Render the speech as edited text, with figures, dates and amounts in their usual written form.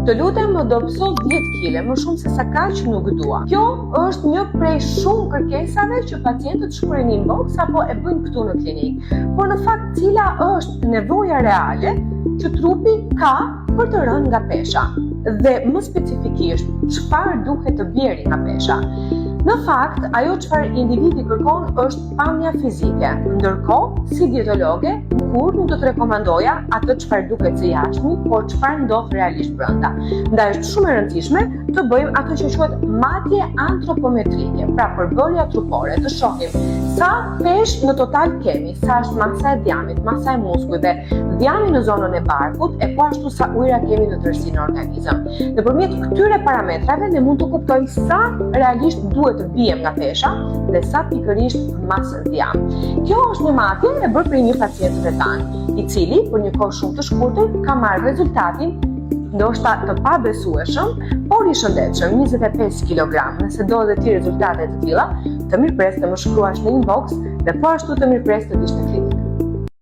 Të lutem më dobëso 10 kg, më shumë se sa kaq nuk dua. Kjo është një prej shumë kërkesave që pacientët shkruajnë në inbox apo e bëjnë këtu në klinikë. Por në fakt cila është nevoja reale që trupi ka për të rënë nga pesha? Dhe më specifikisht, çfarë duhet të bjerë nga pesha? Në fakt, ajo çfarë individi kërkon është pamja fizike, ndërkohë, si dietologe, kur nuk do të rekomandoja atë çfarë duket së jashtmi, por çfarë ndodh realisht brenda. Ndaj është shumë e rëndësishme të bëjmë atë që quhet matje antropometrike, pra përbërja trupore, të shohim sa peshë në total kemi, sa është masa e djamit, masa e muskujve, djami në zonën e barkut, e po ashtu sa ujëra kemi në tërësi në organizëm. Nëpërmjet këtyre parametrave ne mund të kuptojmë sa realisht duhet të bijem nga pesha dhe sa pikërisht masën djam. Kjo është një matje e bërë për një pacientëve tanë, i cili për një kohë shumë të shkurtër ka marrë rezultatin ndoshta të pabesueshëm, por i shëndetshëm, 25 kg. Nëse do dhe ti rezultate të tilla, të mirëpres të më shkruash në inbox dhe po ashtu të mirëpres të vish në klinikë.